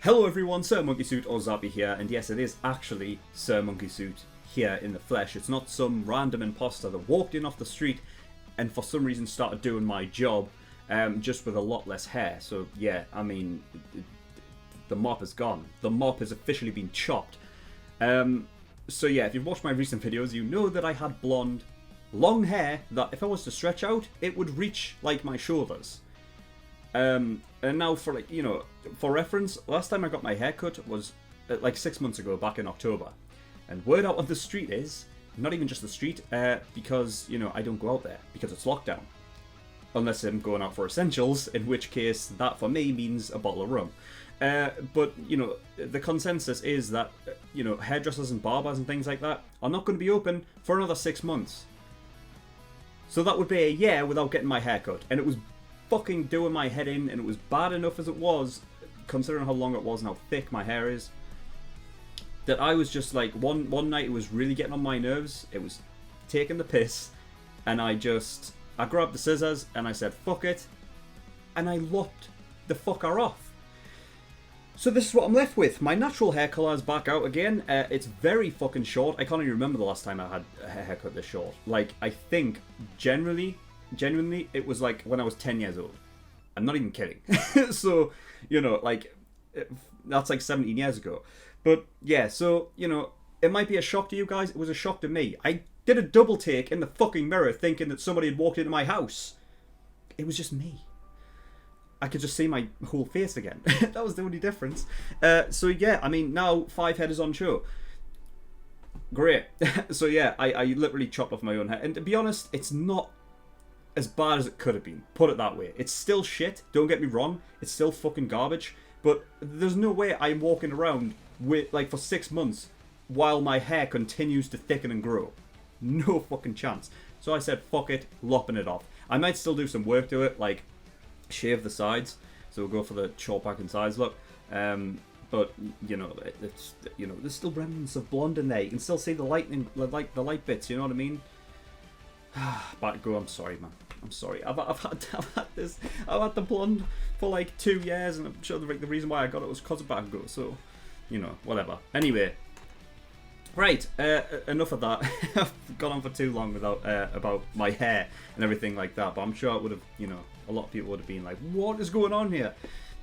Hello everyone, SirMonkeySuit or Zappy here, and yes, it is actually SirMonkeySuit here in the flesh. It's not some random imposter that walked in off the street and for some reason started doing my job, just with a lot less hair. So yeah, I mean, the mop is gone. The mop has officially been chopped. So yeah, if you've watched my recent videos, you know that I had blonde, long hair that if I was to stretch out, it would reach like my shoulders. And now for for reference, last time I got my haircut was like 6 months ago, back in October. And word out on the street is, not even just the street, because, I don't go out there, because it's lockdown. Unless I'm going out for essentials, in which case that for me means a bottle of rum. But, the consensus is that, hairdressers and barbers and things like that are not going to be open for another 6 months. So that would be a year without getting my haircut. And it was fucking doing my head in, and it was bad enough as it was, considering how long it was and how thick my hair is, that I was just like, one night it was really getting on my nerves, it was taking the piss, and I grabbed the scissors and I said fuck it, and I lopped the fucker off. So this is what I'm left with. My natural hair colour is back out again. It's very fucking short. I can't even remember the last time I had a haircut this short. Like, I think genuinely it was like when I was 10 years old. I'm not even kidding. So, that's like 17 years ago. But yeah, so, it might be a shock to you guys. It was a shock to me. I did a double take in the fucking mirror thinking that somebody had walked into my house. It was just me. I could just see my whole face again. That was the only difference. So yeah, I mean, now 5 headers on show. Great. So yeah, I literally chopped off my own hair. And to be honest, it's not as bad as it could have been. Put it that way. It's still shit. Don't get me wrong. It's still fucking garbage. But there's no way I'm walking around with for 6 months while my hair continues to thicken and grow. No fucking chance. So I said, fuck it, lopping it off. I might still do some work to it, like shave the sides, so we'll go for the short back and sides look. But it's there's still remnants of blonde in there. You can still see the lightning, like the light bits. You know what I mean? Back go. I'm sorry, man. I'm sorry. I've had the blonde for like 2 years, and I'm sure the reason why I got it was because of back go. So, whatever. Anyway, right. Enough of that. I've gone on for too long without about my hair and everything like that. But I'm sure it would have, a lot of people would have been like, "What is going on here?"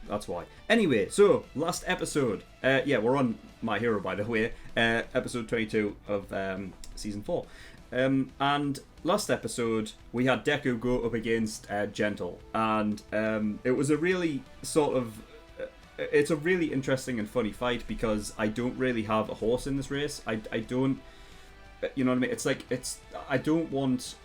That's why. Anyway, so last episode. Yeah, we're on My Hero, by the way. Episode 22 of season 4. And last episode we had Deku go up against Gentle, and it was a really it's a really interesting and funny fight because I don't really have a horse in this race. I don't, you know what I mean? I don't want,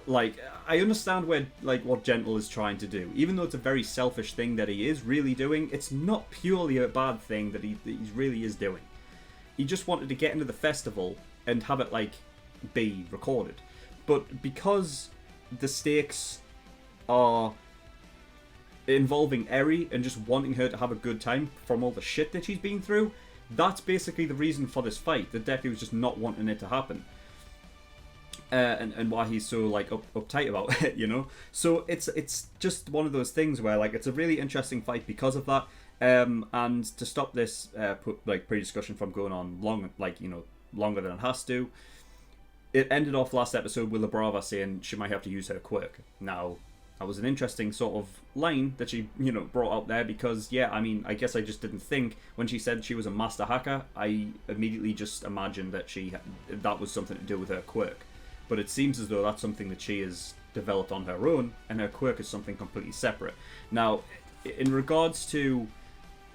I understand what Gentle is trying to do, even though it's a very selfish thing that he is really doing. It's not purely a bad thing that he really is doing. He just wanted to get into the festival and have it be recorded, but because the stakes are involving Eri and just wanting her to have a good time from all the shit that she's been through, that's basically the reason for this fight. That Deku's just not wanting it to happen, and why he's so uptight about it, So it's just one of those things where it's a really interesting fight because of that. And to stop this pre-discussion from going on longer than it has to, it ended off last episode with Brava saying she might have to use her quirk. Now, that was an interesting sort of line that she, brought out there because, yeah, I mean, I guess I just didn't think when she said she was a master hacker, I immediately just imagined that that was something to do with her quirk. But it seems as though that's something that she has developed on her own, and her quirk is something completely separate. Now, in regards to,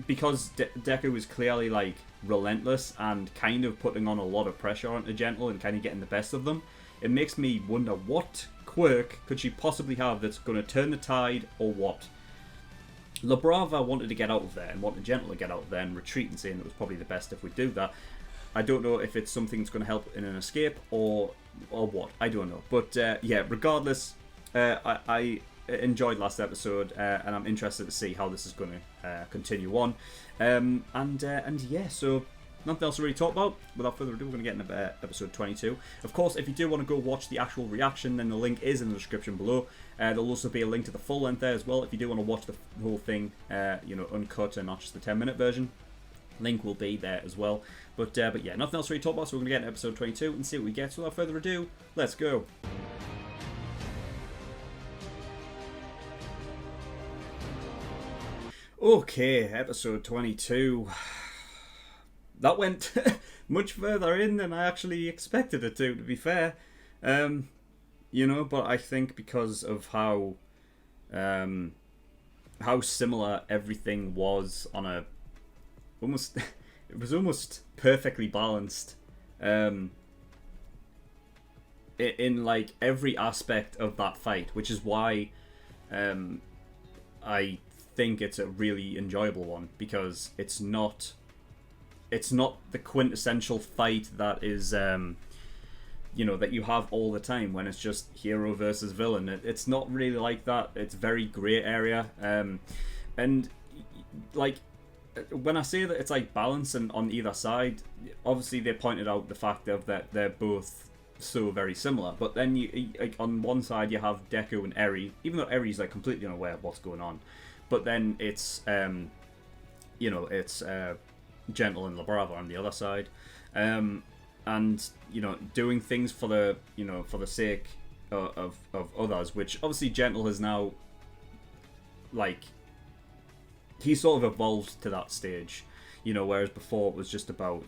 because Deku is clearly relentless and kind of putting on a lot of pressure onto Gentle and kind of getting the best of them, it makes me wonder what quirk could she possibly have that's going to turn the tide, or what. La Brava wanted to get out of there and wanted Gentle to get out of there and retreat, and saying it was probably the best if we do that. I don't know if it's something that's going to help in an escape or what. I don't know. But yeah, regardless, I enjoyed last episode, and I'm interested to see how this is going to continue on. And yeah, so nothing else to really talk about. Without further ado, we're going to get into episode 22. Of course, if you do want to go watch the actual reaction, then the link is in the description below. There'll also be a link to the full length there as well, if you do want to watch the whole thing, uncut and not just the 10-minute version. Link will be there as well. But yeah, nothing else to really talk about, so we're going to get into episode 22 and see what we get. So without further ado, let's go. Okay, episode 22. That went much further in than I actually expected it to be fair. But I think because of how similar everything was on a it was almost perfectly balanced in like every aspect of that fight, which is why I think it's a really enjoyable one, because it's not the quintessential fight that is that you have all the time when it's just hero versus villain. It's not really like that. It's very grey area, and like when I say that it's like balance and on either side, obviously they pointed out the fact that they're both so very similar, but then you like on one side you have Deku and Eri, even though Eri's like completely unaware of what's going on, but then it's Gentle and Brava on the other side, and doing things for the for the sake of others, which obviously Gentle has now, like, he sort of evolved to that stage, whereas before it was just about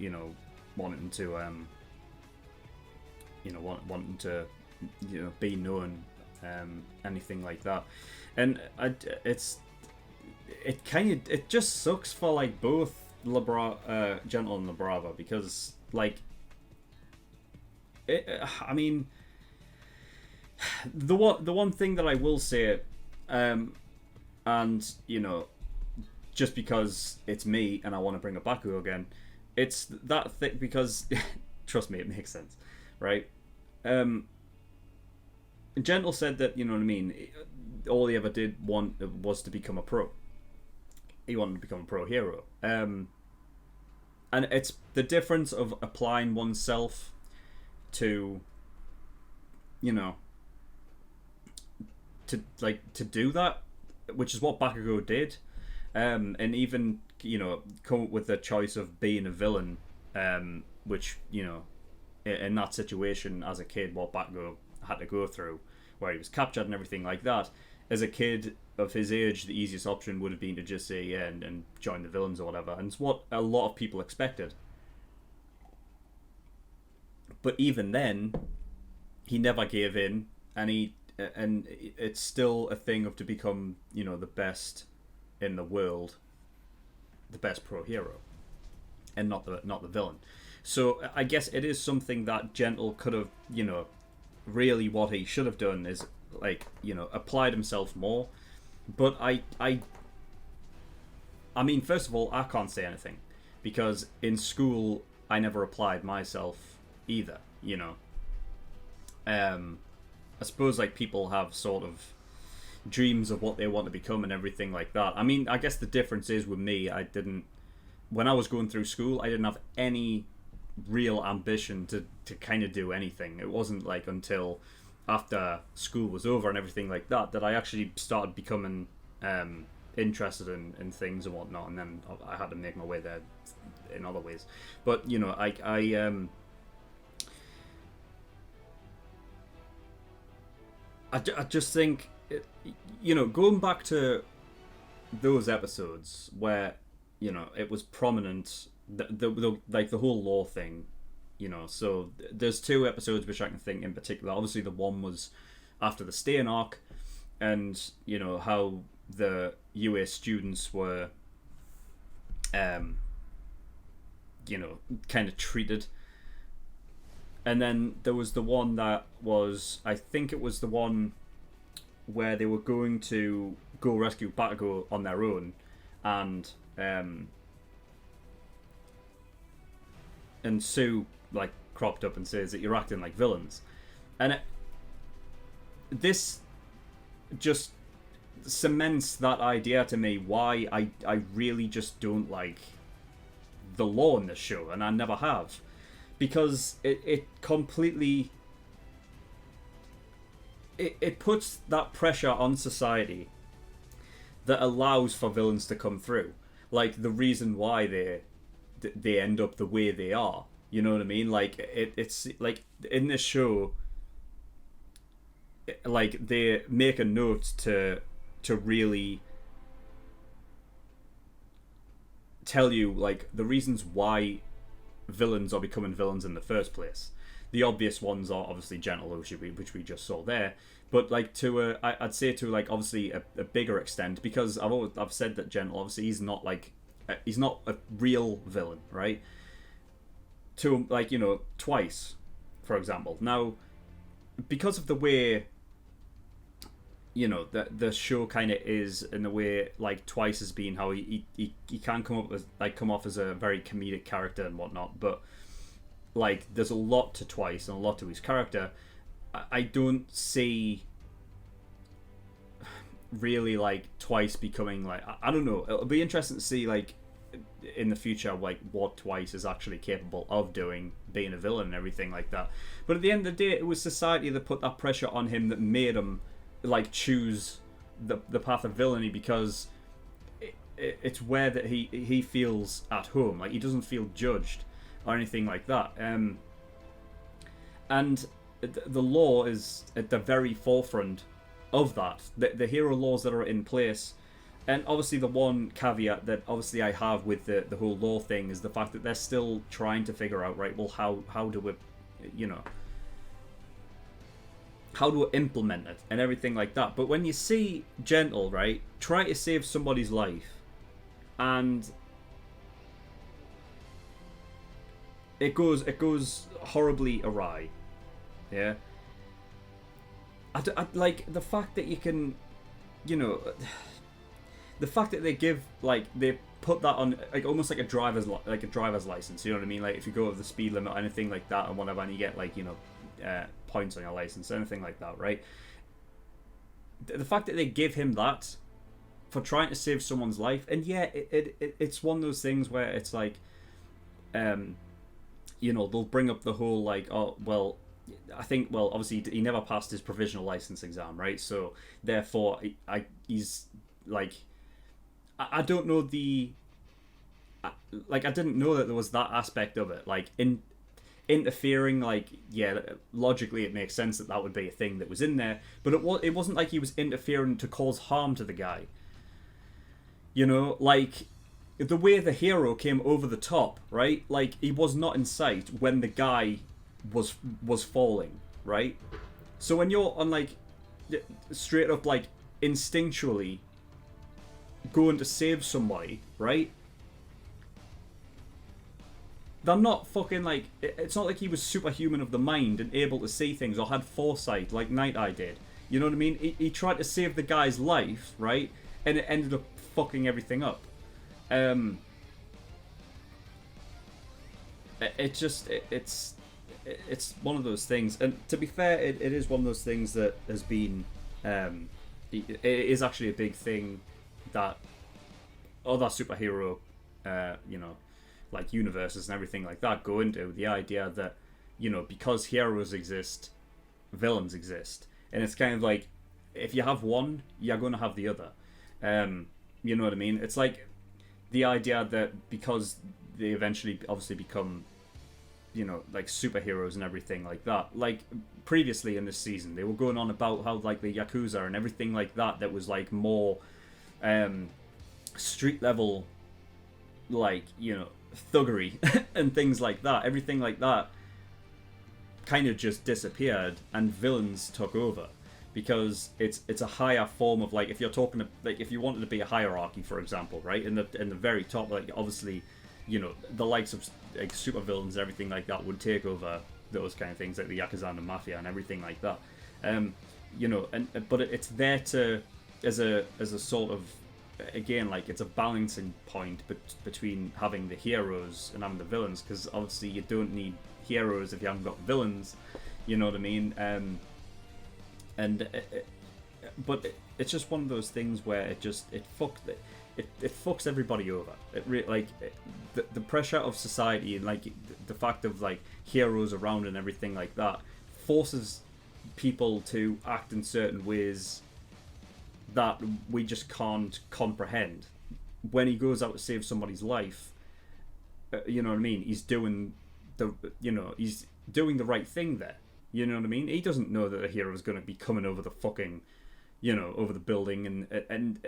wanting to wanting to be known, anything like that, and it just sucks for like both Gentle and Brava, because like I mean, the one thing that I will say, and just because it's me and I want to bring it back again, it's that thing, because trust me, it makes sense, right? Gentle said that, you know what I mean, all he ever did was to become a pro. He wanted to become a pro hero, and it's the difference of applying oneself to to do that, which is what Bakugo did, and even come up with the choice of being a villain, which in that situation as a kid, what Bakugo had to go through, where he was captured and everything like that. As a kid of his age, the easiest option would have been to just say yeah and join the villains or whatever, and it's what a lot of people expected. But even then, he never gave in, and it's still a thing of to become the best in the world, the best pro hero, and not the villain. So I guess it is something that Gentle could have, really what he should have done is like applied himself more. But I mean, first of all, I can't say anything, because in school I never applied myself either. I suppose like people have sort of dreams of what they want to become and everything like that. I mean, I guess the difference is with me, when I was going through school, I didn't have any real ambition to kind of do anything. It wasn't like until after school was over and everything like that I actually started becoming interested in things and whatnot, and then I had to make my way there in other ways. But I just think going back to those episodes where it was prominent, the whole law thing, so there's two episodes which I can think in particular. Obviously the one was after the Stain arc, and how the UA students were kind of treated. And then there was the one that was, I think it was the one where they were going to go rescue Bakugo on their own, and Sue like cropped up and says that you're acting like villains, and this just cements that idea to me, why I really just don't like the law in this show, and I never have, because it completely it puts that pressure on society that allows for villains to come through, like the reason why they end up the way they are. You know what I mean? Like it's like in this show, like they make a note to really tell you like the reasons why villains are becoming villains in the first place. The obvious ones are obviously Gentle, which we just saw there, but like I'd say to like obviously a bigger extent, because I've said that Gentle, obviously he's not a real villain, right? To like, you know, Twice, for example. Now, because of the way, you know, the show kind of is in the way like Twice has been, how he can come off as a very comedic character and whatnot, but like there's a lot to Twice and a lot to his character. I don't see really like Twice becoming like, I don't know, it'll be interesting to see like in the future like what Twice is actually capable of doing, being a villain and everything like that. But at the end of the day, it was society that put that pressure on him, that made him like choose the path of villainy, because it's where that he feels at home. Like he doesn't feel judged or anything like that. And the law is at the very forefront of that. The hero laws that are in place. And obviously the one caveat that obviously I have with the whole law thing is the fact that they're still trying to figure out, right, well, how do we, you know, how do we implement it and everything like that. But when you see Gentle, right, try to save somebody's life, and it goes horribly awry, yeah. I like the fact that you can, you know, the fact that they give, like, they put that on like almost like a driver's license. You know what I mean? Like if you go over the speed limit or anything like that and whatever, and you get like, you know, points on your license, anything like that, right? The fact that they give him that for trying to save someone's life, and yeah, it's one of those things where it's like, you know, they'll bring up the whole like, oh well, I think, well, obviously he never passed his provisional license exam, right? So therefore, he's like, I don't know like I didn't know that there was that aspect of it, like interfering. Like, yeah, logically it makes sense that would be a thing that was in there, but it wasn't like he was interfering to cause harm to the guy. You know, like the way the hero came over the top, right? Like he was not in sight when the guy was falling, right? So when you're on like straight up like instinctually going to save somebody, right? They're not fucking like, it's not like he was superhuman of the mind and able to see things or had foresight like Night Eye did. You know what I mean? He tried to save the guy's life, right? And it ended up fucking everything up. It's one of those things, and to be fair, it is one of those things that has been, it is actually a big thing that other superhero, you know, like universes and everything like that go into, the idea that, you know, because heroes exist, villains exist, and it's kind of like, if you have one, you're going to have the other. You know what I mean? It's like the idea that because they eventually obviously become, you know, like superheroes and everything like that. Like previously in this season, they were going on about how like the Yakuza and everything like that was like more street level, like, you know, thuggery and things like that. Everything like that kind of just disappeared and villains took over, because it's a higher form of, like, if you're talking to, like, if you wanted to be a hierarchy, for example, right, in the very top, like, obviously, you know, the likes of like super villains and everything like that would take over those kind of things, like the Yakuza and the Mafia and everything like that. You know, but it's there to as a sort of, again, like, it's a balancing point between having the heroes and having the villains, because obviously you don't need heroes if you haven't got villains. You know what I mean? But it's just one of those things where it it fucks everybody over. The pressure of society and like the fact of like heroes around and everything like that forces people to act in certain ways that we just can't comprehend. When he goes out to save somebody's life, you know what I mean? He's doing he's doing the right thing there. You know what I mean? He doesn't know that a hero is going to be coming over the fucking, over the building and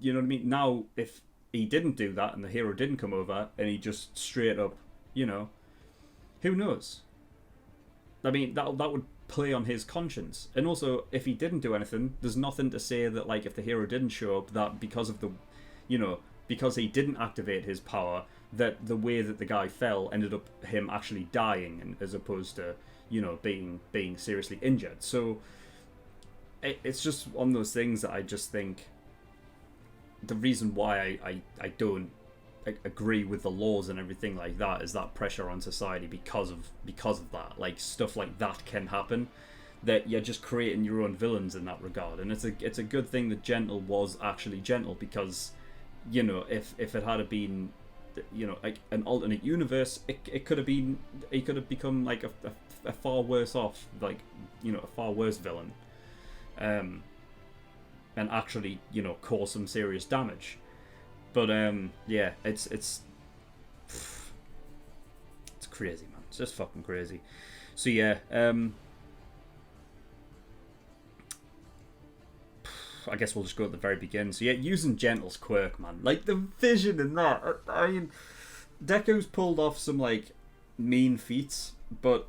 you know what I mean? Now, if he didn't do that and the hero didn't come over and he just straight up, who knows? I mean, that would play on his conscience. And also, if he didn't do anything, there's nothing to say that, like, if the hero didn't show up, that because of the, because he didn't activate his power, that the way that the guy fell ended up him actually dying, and as opposed to, being seriously injured. So it's just one of those things that I just think the reason why I don't agree with the laws and everything like that is that pressure on society because of that. Like, stuff like that can happen, that you're just creating your own villains in that regard. And it's a good thing that Gentle was actually Gentle, because if it had been like an alternate universe, it could have been, he could have become like a far worse off, like, a far worse villain, and actually cause some serious damage. But yeah, it's crazy, man. It's just fucking crazy. So yeah, I guess we'll just go at the very beginning. So yeah, using Gentle's quirk, man. Like, the vision in that. I mean, Deku's pulled off some, like, mean feats, but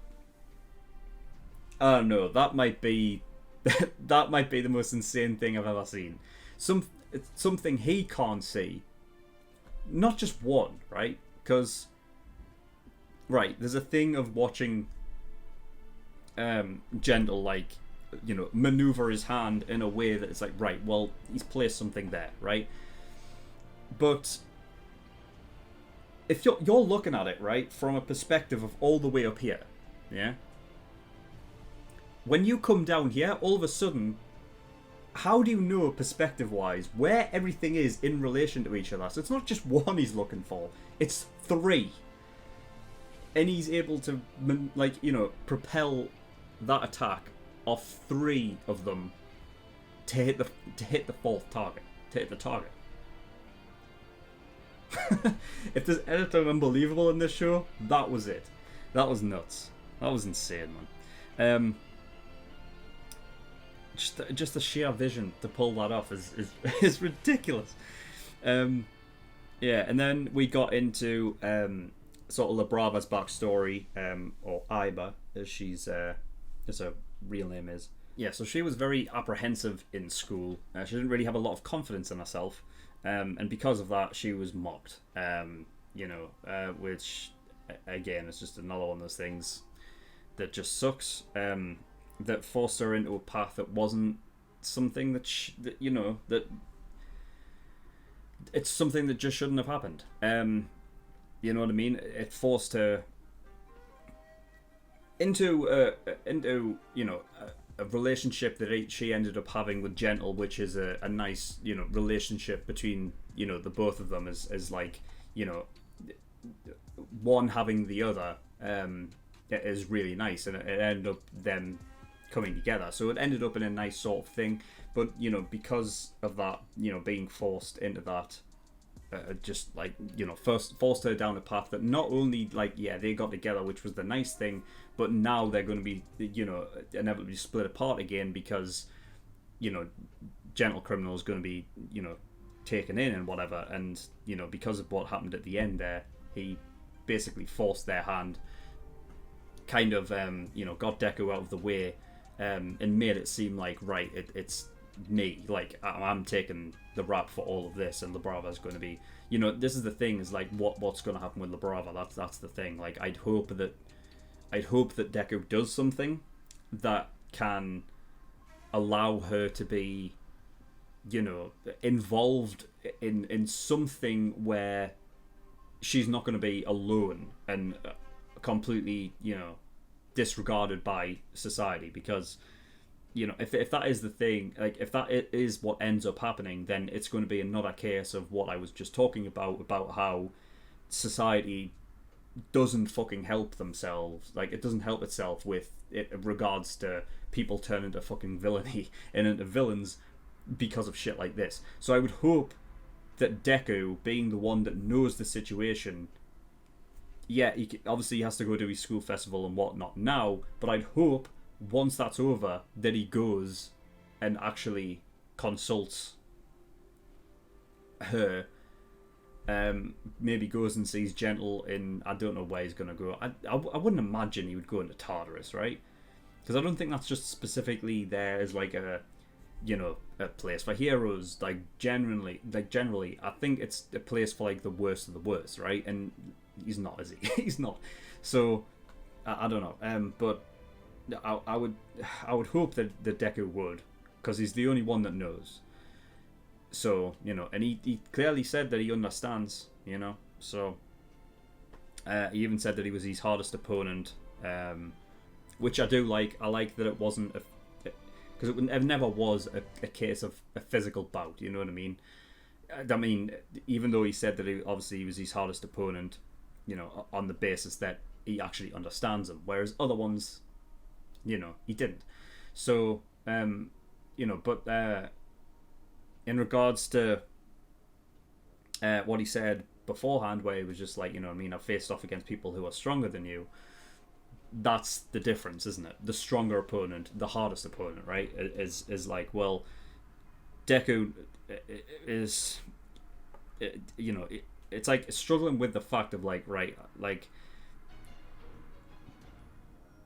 I don't know. That might be the most insane thing I've ever seen. It's something he can't see. Not just one, right? Because, right, there's a thing of watching Gentle, like, maneuver his hand in a way that it's like, right, well, he's placed something there, right? But if you're looking at it, right, from a perspective of all the way up here, yeah? When you come down here, all of a sudden, how do you know, perspective-wise, where everything is in relation to each other? So it's not just one he's looking for, it's three. And he's able to, like, propel that attack off three of them to hit the fourth target, to hit the target. If there's anything unbelievable in this show, that was it. That was nuts. That was insane, man. Just the sheer vision to pull that off is ridiculous. Yeah, and then we got into sort of La Brava's backstory, or Iba, as she's as her real name is. Yeah, so she was very apprehensive in school. She didn't really have a lot of confidence in herself, and because of that, she was mocked. Which, again, is just another one of those things that just sucks. That forced her into a path that wasn't something that it's something that just shouldn't have happened. You know what I mean? It forced her into a relationship that she ended up having with Gentle, which is a nice relationship between the both of them, as like one having the other is really nice, and it ended up them coming together. So it ended up in a nice sort of thing, but because of that, being forced into that, just like forced her down a path that not only like they got together, which was the nice thing, but now they're going to be inevitably split apart again, because Gentle Criminal is going to be taken in and whatever, and because of what happened at the end there, he basically forced their hand, kind of got Deku out of the way, and made it seem like, right, it's me, like I'm taking the rap for all of this, and La Brava's going to be, this is the thing, is like what's going to happen with La Brava. That's the thing. Like, I'd hope that Deku does something that can allow her to be involved in something where she's not going to be alone and completely disregarded by society, because if that is the thing, like if that is what ends up happening, then it's going to be another case of what I was just talking about how society doesn't fucking help themselves. Like, it doesn't help itself with it in regards to people turning into fucking villainy and into villains because of shit like this. So I would hope that Deku, being the one that knows the situation, yeah, obviously he has to go to his school festival and whatnot now, but I'd hope once that's over that he goes and actually consults her. Maybe goes and sees Gentle in, I don't know where he's going to go. I wouldn't imagine he would go into Tartarus, right? Because I don't think that's just specifically there as like a place for heroes. Like generally, I think it's a place for like the worst of the worst, right? And he's not, is he? He's not. So I don't know. But I would hope that Deku would, because he's the only one that knows. So, and he clearly said that he understands, So, he even said that he was his hardest opponent, which I do like. I like that it wasn't, because it never was a case of a physical bout, you know what I mean? I mean, even though he said that he was his hardest opponent, on the basis that he actually understands him, whereas other ones, he didn't. So, but... in regards to what he said beforehand, where he was just like, I've faced off against people who are stronger than you. That's the difference, isn't it? The stronger opponent, the hardest opponent, right? Is like, well, Deku is, it's like struggling with the fact of like, right, like,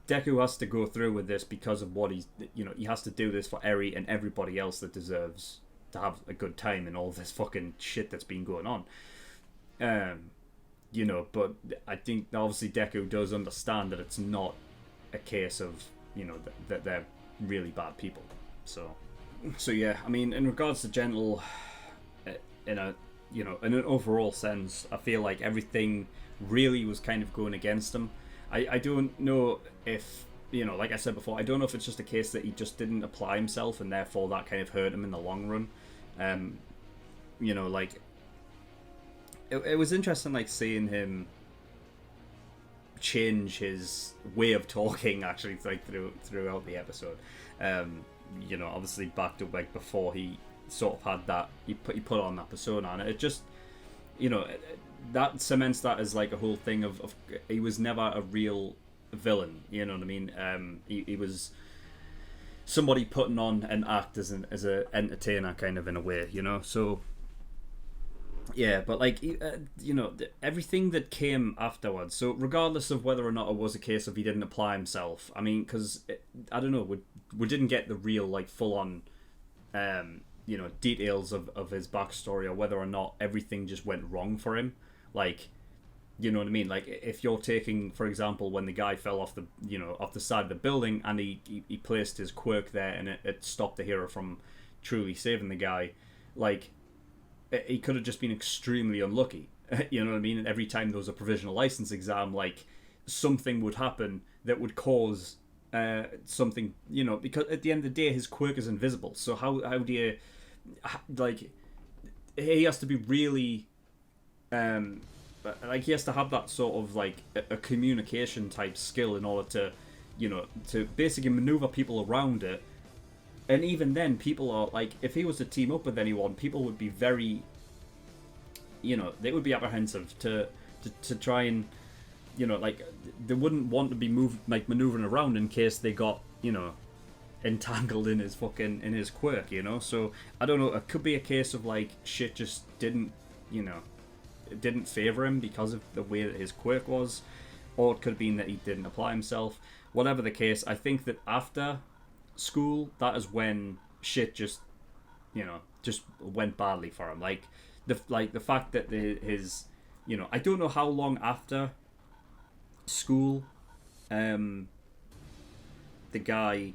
Deku has to go through with this because of what he's, he has to do this for Eri and everybody else that deserves to have a good time in all this fucking shit that's been going on. But I think obviously Deku does understand that it's not a case of, that they're really bad people. So yeah, I mean, in regards to Gentle, in an overall sense, I feel like everything really was kind of going against him. I don't know if, like I said before, I don't know if it's just a case that he just didn't apply himself and therefore that kind of hurt him in the long run. Like, it was interesting, like, seeing him change his way of talking, actually, like, throughout the episode. Obviously back to, like, before he sort of had that, he put on that persona, and it just, that cements that as, like, a whole thing of he was never a real villain, you know what I mean? He was somebody putting on an act as a entertainer, kind of, in a way, so yeah. But like, everything that came afterwards, so regardless of whether or not it was a case of he didn't apply himself, I mean, because I don't know, we didn't get the real, like, full on details of his backstory, or whether or not everything just went wrong for him, like, you know what I mean? Like, if you're taking, for example, when the guy fell off the side of the building, and he placed his quirk there, and it stopped the hero from truly saving the guy, like, he could have just been extremely unlucky. You know what I mean? And every time there was a provisional license exam, like, something would happen that would cause something, because at the end of the day, his quirk is invisible. So how do you, like, he has to be really, like, he has to have that sort of, like, a communication type skill in order to, to basically maneuver people around it. And even then, people are, like, if he was to team up with anyone, people would be very, they would be apprehensive to try and, like, they wouldn't want to be maneuvering around in case they got, entangled in his quirk, So, I don't know, it could be a case of, like, shit just didn't, it didn't favour him because of the way that his quirk was, or it could have been that he didn't apply himself. Whatever the case, I think that after school, that is when shit just went badly for him. Like, the fact that his, I don't know how long after school, the guy,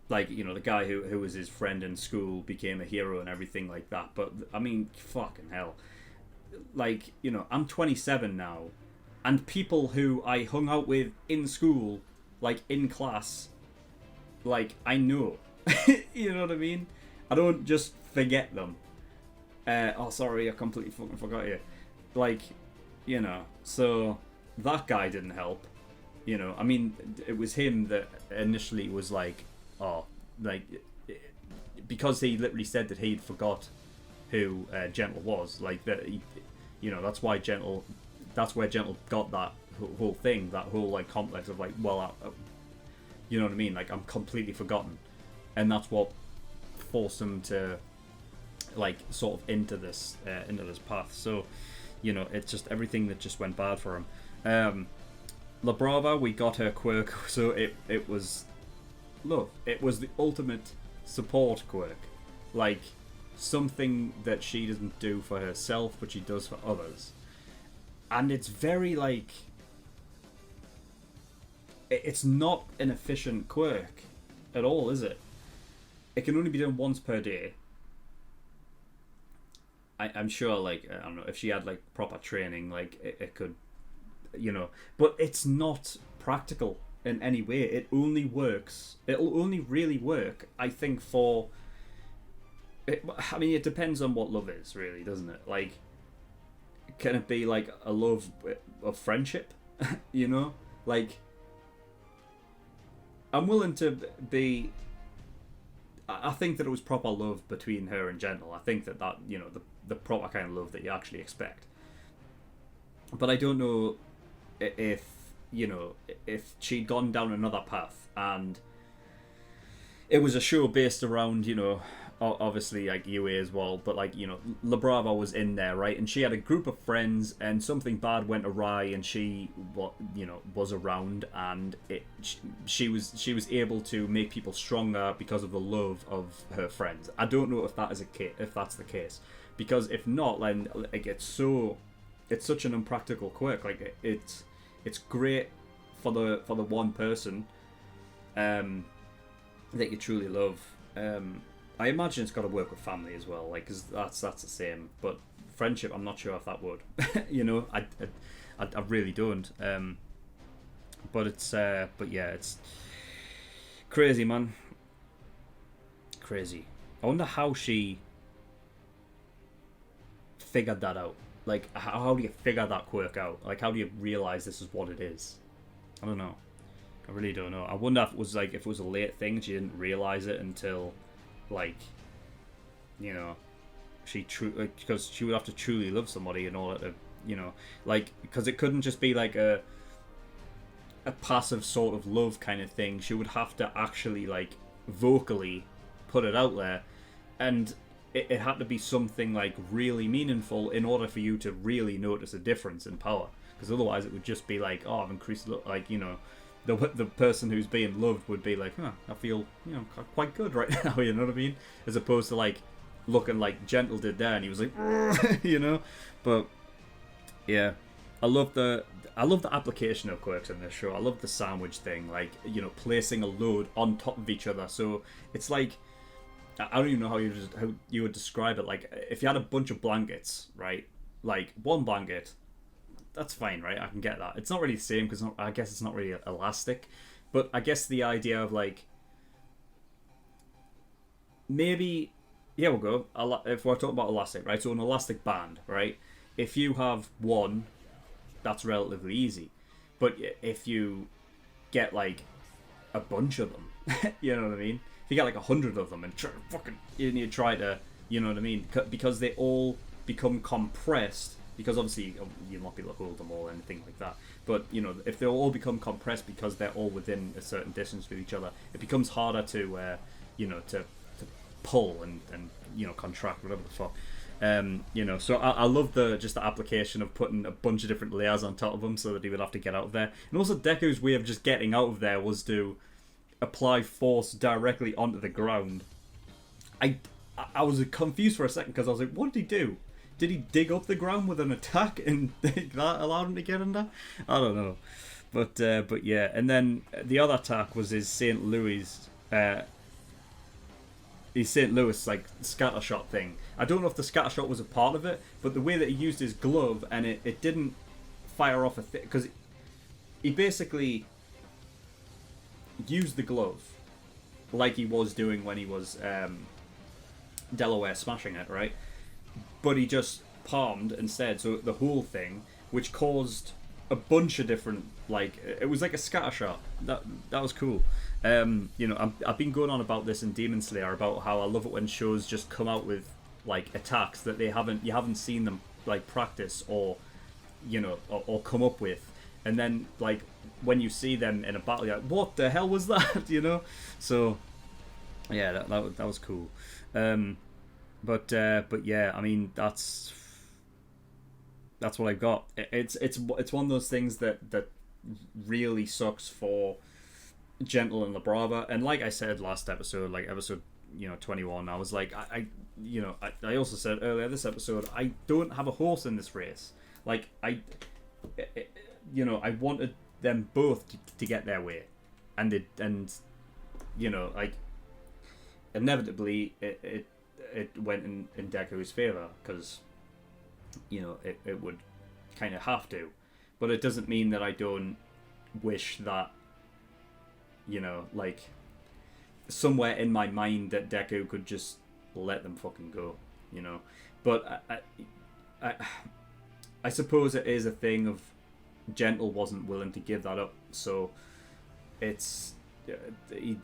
like, the guy who was his friend in school became a hero and everything like that. But, I mean, fucking hell. Like, I'm 27 now, and people who I hung out with in school, like, in class, like, I know. You know what I mean? I don't just forget them. Oh, sorry, I completely fucking forgot you. Like, you know, so that guy didn't help. You know, I mean, it was him that initially was like, oh, like, because he literally said that he'd forgot who Gentle was. Like, that, you know, that's why Gentle, that's where Gentle got that whole thing, that whole, like, complex of, like, well, you know what I mean? Like, I'm completely forgotten. And that's what forced him to, like, sort of into this path. So, you know, it's just everything that just went bad for him. La Brava, we got her quirk, so it was love. It was the ultimate support quirk. Like, something that she doesn't do for herself, but she does for others. And it's very, like, it's not an efficient quirk at all, is it? It can only be done once per day. I'm sure, like, I don't know, if she had, like, proper training, like, it could, you know, but it's not practical in any way. It only works, it'll only really work, I think, for I mean, it depends on what love is, really, doesn't it? Like, can it be like a love of friendship? You know, like, I'm willing to be, I think that it was proper love between her and Gentle. I think that you know, the proper kind of love that you actually expect. But I don't know if, you know, if she'd gone down another path and it was a show based around, you know, obviously, like, UA as well, but, like, you know, La Brava was in there, right? And she had a group of friends, and something bad went awry, and she, you know, was around, and she was able to make people stronger because of the love of her friends. I don't know if that's the case, because if not, then, like, it's such an unpractical quirk. Like, it's great for the one person that you truly love. I imagine it's got to work with family as well, like, because that's the same. But friendship, I'm not sure if that would. You know, I really don't. But yeah, it's crazy, man. Crazy. I wonder how she figured that out. Like, how do you figure that quirk out? Like, how do you realize this is what it is? I don't know. I really don't know. I wonder if it was a late thing. She didn't realize it until, like, you know, because she would have to truly love somebody in order to, you know, like, because it couldn't just be like a passive sort of love kind of thing. She would have to actually, like, vocally put it out there, and it had to be something, like, really meaningful in order for you to really notice a difference in power. Because otherwise it would just be like, oh, I've increased, like, you know, the person who's being loved would be like, huh, I feel, you know, quite good right now, you know what I mean? As opposed to, like, looking like Gentle did there, and he was like, you know? But, yeah. I love the application of quirks in this show. I love the sandwich thing, like, you know, placing a load on top of each other. So it's like, I don't even know how you would describe it. Like, if you had a bunch of blankets, right? Like, one blanket, that's fine, right? I can get that. It's not really the same because I guess it's not really elastic. But I guess the idea of, like, maybe, yeah, we'll go. If we're talking about elastic, right? So an elastic band, right? If you have one, that's relatively easy. But if you get, like, a bunch of them, you know what I mean? If you get like 100 of them and you try to, you know what I mean? Because they all become compressed. Because obviously you'll not be able to hold them all or anything like that. But, you know, if they all become compressed because they're all within a certain distance with each other, it becomes harder to, you know, to pull and you know, contract, whatever the fuck. You know, so I love the application of putting a bunch of different layers on top of them so that he would have to get out of there. And also Deku's way of just getting out of there was to apply force directly onto the ground. I was confused for a second because I was like, what did he do? Did he dig up the ground with an attack and that allowed him to get under? I don't know. But yeah. And then the other attack was his St. Louis like, scatter shot thing. I don't know if the scatter shot was a part of it, but the way that he used his glove and it didn't fire off a thing, because he basically used the glove like he was doing when he was Delaware smashing it, right? But he just palmed instead, so the whole thing, which caused a bunch of different, like, it was like a scatter shot. That was cool. You know, I've been going on about this in Demon Slayer, about how I love it when shows just come out with like attacks that you haven't seen them like practice or, you know, or come up with, and then like when you see them in a battle, you're like, what the hell was that? You know, so yeah, that was cool. But yeah, I mean that's what I've got. It's one of those things that really sucks for Gentle and La Brava. And like I said last episode, like episode 21, I was like, I also said earlier this episode, I don't have a horse in this race. Like I wanted them both to get their way, and like inevitably it went in Deku's favor, because it would kind of have to, but it doesn't mean that I don't wish that like somewhere in my mind that Deku could just let them fucking go, but I suppose it is a thing of Gentle wasn't willing to give that up, so it's he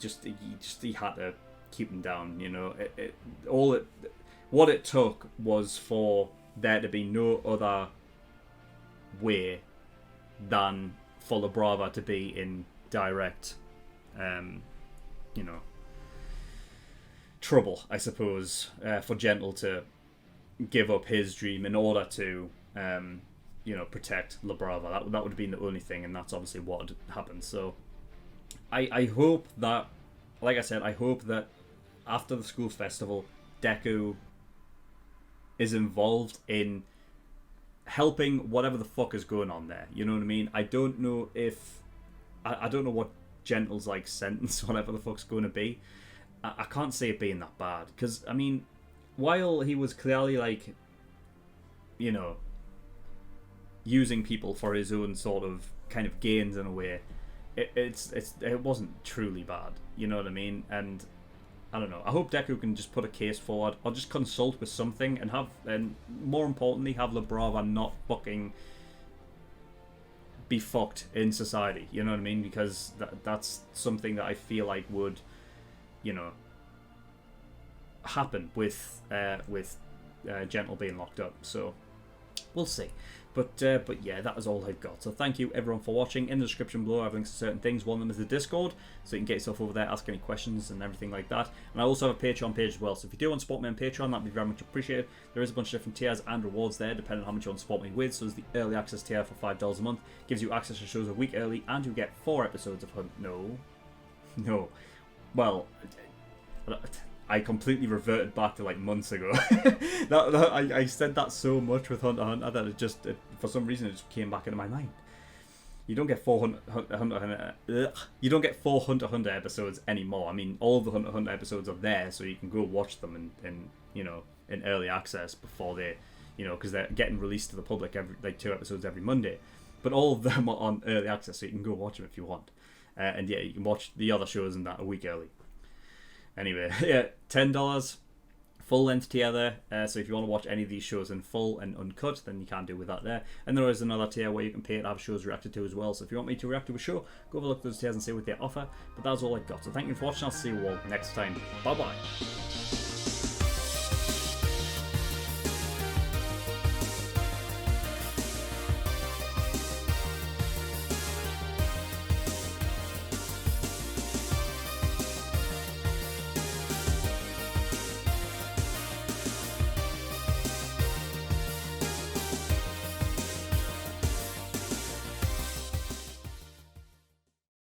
had to keep him down. What it took was for there to be no other way than for La Brava to be in direct trouble, I suppose, for Gentle to give up his dream in order to protect La Brava. That would have been the only thing, and that's obviously what had happened. So I hope that, like I said, I hope that after the school festival, Deku is involved in helping whatever the fuck is going on there. You know what I mean? I don't know if I don't know what Gentle's like sentence, whatever the fuck's going to be. I can't see it being that bad, because I mean, while he was clearly like, using people for his own sort of kind of gains in a way, it wasn't truly bad. You know what I mean? And I don't know. I hope Deku can just put a case forward, or just consult with something, and more importantly, have La Brava not fucking be fucked in society. You know what I mean? Because that's something that I feel like would, happen with Gentle being locked up. So we'll see. But yeah, that is all I've got. So thank you everyone for watching. In the description below I have links to certain things. One of them is the Discord, so you can get yourself over there, ask any questions and everything like that. And I also have a Patreon page as well, so if you do want to support me on Patreon, that'd be very much appreciated. There is a bunch of different tiers and rewards there depending on how much you want to support me with. So there's the early access tier for $5 a month, gives you access to shows a week early, and you get 4 episodes of well, I completely reverted back to like months ago. I said that so much with Hunter x Hunter that it just for some reason it just came back into my mind. You don't get 4 you don't get 4 Hunter x Hunter episodes anymore. I mean, all the Hunter x Hunter episodes are there, so you can go watch them in early access before they, because they're getting released to the public every 2 episodes every Monday. But all of them are on early access, so you can go watch them if you want. And yeah, you can watch the other shows and that a week early. Anyway, yeah, $10 full length tier there. So if you want to watch any of these shows in full and uncut, then you can do with that there. And there is another tier where you can pay to have shows reacted to as well. So if you want me to react to a show, go have a look at those tiers and see what they offer. But that's all I've got. So thank you for watching. I'll see you all next time. Bye bye.